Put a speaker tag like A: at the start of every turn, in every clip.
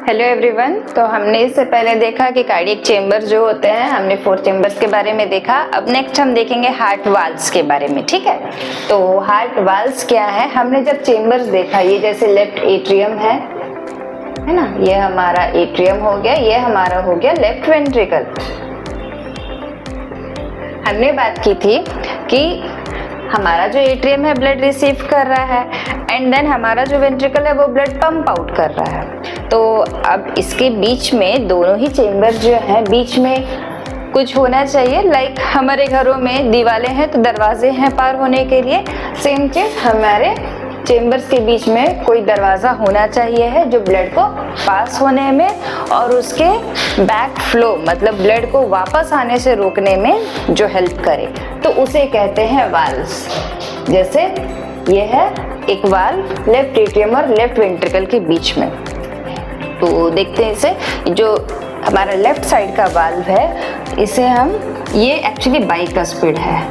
A: Hello everyone. तो हमने इससे पहले देखा कि कार्डियक चेंबर जो होते हैं, हमने 4 चेंबर्स के बारे में देखा। अब नेक्स्ट हम देखेंगे हार्ट वाल्व्स के बारे में, ठीक है। तो हार्ट वाल्व्स क्या है, हमने जब चेंबर्स देखा, ये जैसे लेफ्ट एट्रियम है ना, ये हमारा एट्रियम हो गया, ये हमारा हो गया लेफ्ट वेंट्रिकल। हमने बात की थी कि हमारा जो एट्रियम है ब्लड रिसीव कर रहा है एंड देन हमारा जो वेंट्रिकल है वो ब्लड पंप आउट कर रहा है। तो अब इसके बीच में दोनों ही चेंबर जो है, बीच में कुछ होना चाहिए। लाइक हमारे घरों में दीवारें हैं तो दरवाजे हैं पार होने के लिए, सेम चीज हमारे चेंबर्स के बीच में कोई दरवाज़ा होना चाहिए है जो ब्लड को पास होने में और उसके बैक फ्लो मतलब ब्लड को वापस आने से रोकने में जो हेल्प करे, तो उसे कहते हैं वाल्व्स। जैसे ये है एक वाल्व लेफ्ट एट्रियम और लेफ्ट वेंट्रिकल के बीच में। तो देखते हैं इसे, जो हमारा लेफ्ट साइड का वाल्व है इसे हम, ये एक्चुअली बाइकस्पिड है।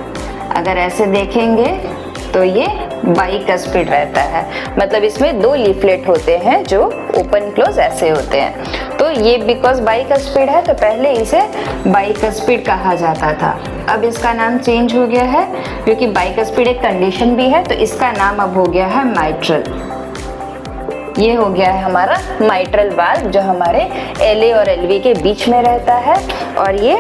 A: अगर ऐसे देखेंगे तो ये बाइकस्पिड रहता है, मतलब इसमें 2 लीफलेट होते हैं जो ओपन क्लोज ऐसे होते हैं। तो ये बिकॉज बाइकस्पिड है तो पहले इसे बाइकस्पिड कहा जाता था, अब इसका नाम चेंज हो गया है क्योंकि बाइकस्पिड एक कंडीशन भी है, तो इसका नाम अब हो गया है माइट्रल। ये हो गया है हमारा माइट्रल वाल्व जो हमारे LA और LV के बीच में रहता है। और ये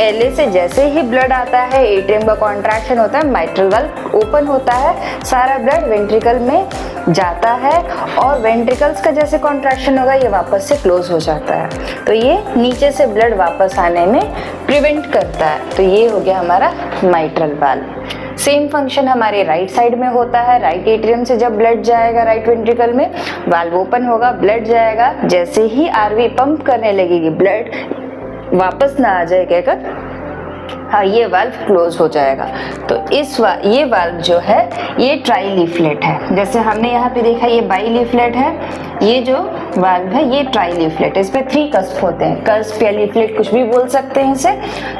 A: LA से जैसे ही ब्लड आता है, एट्रियम का कॉन्ट्रैक्शन होता है, माइट्रल वाल्व ओपन होता है, सारा ब्लड वेंट्रिकल में जाता है और वेंट्रिकल्स का जैसे कॉन्ट्रैक्शन होगा ये वापस से क्लोज हो जाता है। तो ये नीचे से ब्लड वापस आने में प्रिवेंट करता है। तो ये हो गया हमारा माइट्रल वाल्व। सेम फंक्शन हमारे राइट साइड में होता है। राइट एट्रियम से जब ब्लड जाएगा राइट वेंट्रिकल में, वाल्व ओपन होगा, ब्लड जाएगा, जैसे ही आरवी पंप करने लगेगी ब्लड वापस ना आ जाए कहकर, हाँ, ये वाल्व क्लोज हो जाएगा। तो ये वाल्व जो है ये ट्राई लीफलेट है। जैसे हमने यहाँ पे देखा ये बाई लीफलेट है, ये जो वाल्व है ये ट्राई लीफलेट है। इस पे 3 कस्प होते हैं, कस्प या लीफलेट कुछ भी बोल सकते हैं इसे।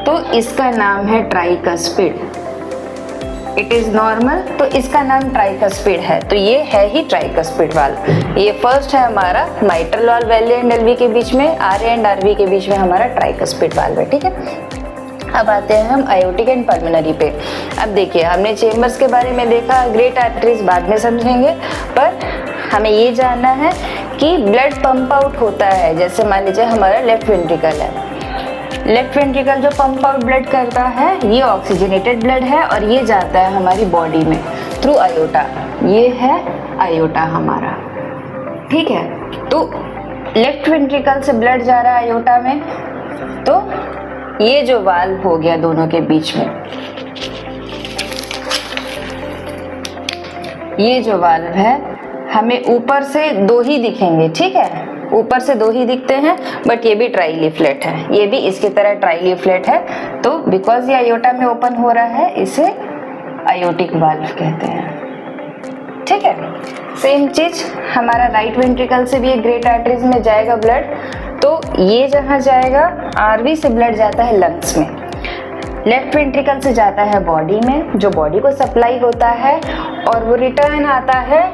A: तो इसका नाम है ट्राइकस्पिड। इट इज नॉर्मल, तो इसका नाम ट्राइकस्पिड है। तो ये है ही ट्राइकस्पिड वाल्व। ये फर्स्ट है हमारा mitral valve LA and LV के बीच में, RA एंड RV के बीच में हमारा ट्राइकस्पिड वाल्व है, ठीक है। अब आते हैं हम आयोटिक एंड पल्मोनरी पे। अब देखिए हमने चेंबर्स के बारे में देखा, ग्रेट आर्टरीज बाद में समझेंगे, पर हमें ये जानना है कि ब्लड पंप आउट होता है। जैसे मान लीजिए हमारा लेफ्ट वेंट्रिकल है, लेफ्ट वेंट्रिकल जो पंप आउट ब्लड करता है ये ऑक्सीजनेटेड ब्लड है और ये जाता है हमारी बॉडी में थ्रू आयोटा। ये है आयोटा हमारा, ठीक है। तो लेफ्ट वेंट्रिकल से ब्लड जा रहा है आयोटा में, तो ये जो वाल्व हो गया दोनों के बीच में, ये जो वाल्व है हमें ऊपर से 2 ही दिखेंगे, ठीक है, ऊपर से 2 ही दिखते हैं, बट ये भी ट्राई लीफलेट है, ये भी इसकी तरह ट्राई लीफलेट है। तो बिकॉज ये आयोटा में ओपन हो रहा है इसे आयोटिक वाल्व कहते हैं, ठीक है। सेम चीज हमारा राइट वेंट्रिकल से भी एक ग्रेट आर्टरीज में जाएगा ब्लड, तो ये जहाँ जाएगा RV से ब्लड जाता है लंग्स में, लेफ्ट वेंट्रिकल से जाता है बॉडी में जो बॉडी को सप्लाई होता है, और वो रिटर्न आता है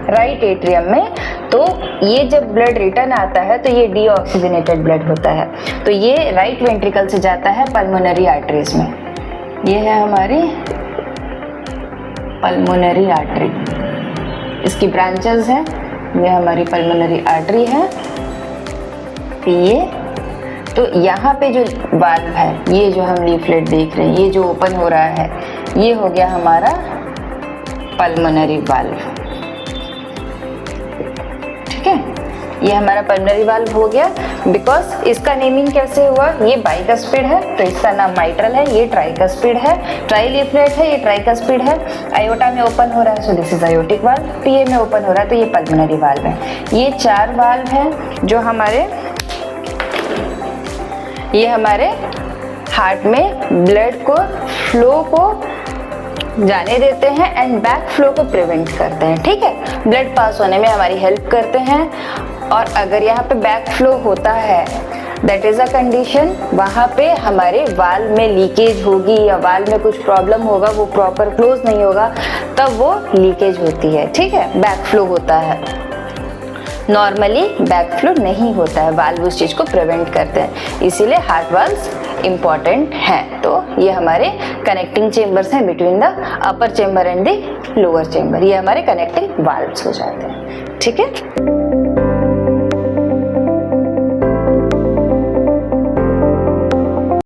A: राइट एट्रियम में। तो ये जब ब्लड रिटर्न आता है तो ये डीऑक्सीजनेटेड ब्लड होता है, तो ये राइट वेंट्रिकल से जाता है पल्मोनरी आर्टरीज में। ये है हमारी पल्मोनरी आर्टरी, इसकी ब्रांचेस हैं, ये हमारी पल्मोनरी आर्टरी है। ये तो यहाँ पे जो वाल्व है, ये जो हम लीफलेट देख रहे हैं, ये जो ओपन हो रहा है, ये हो गया हमारा पल्मोनरी वाल्व, ठीक है। ये हमारा पल्मोनरी वाल्व हो गया। बिकॉज इसका नेमिंग कैसे हुआ, ये बाइकस्पिड है तो इसका नाम माइट्रल है, ये ट्राइकस्पिड है, ट्राई लीफलेट है, ये ट्राइकस्पिड है, आयोटा में ओपन हो रहा है so this is aortic valve, PA में ओपन हो रहा है तो ये पल्मोनरी वाल्व है। ये 4 वाल्व हैं जो हमारे हार्ट में ब्लड को फ्लो को जाने देते हैं एंड बैक फ्लो को प्रिवेंट करते हैं, ठीक है। ब्लड पास होने में हमारी हेल्प करते हैं। और अगर यहाँ पे बैक फ्लो होता है, दैट इज अ कंडीशन, वहाँ पे हमारे वाल्व में लीकेज होगी या वाल्व में कुछ प्रॉब्लम होगा, वो प्रॉपर क्लोज नहीं होगा, तब वो लीकेज होती है, ठीक है, बैक फ्लो होता है। नॉर्मली बैक फ्लो नहीं होता है, वाल्व उस चीज़ को प्रिवेंट करते हैं, इसीलिए हार्ट वाल्व्स इम्पॉर्टेंट हैं। तो ये हमारे कनेक्टिंग चेम्बर्स हैं between the upper chamber and the lower chamber, ये हमारे कनेक्टिंग वाल्व्स हो जाते हैं। ठीक है।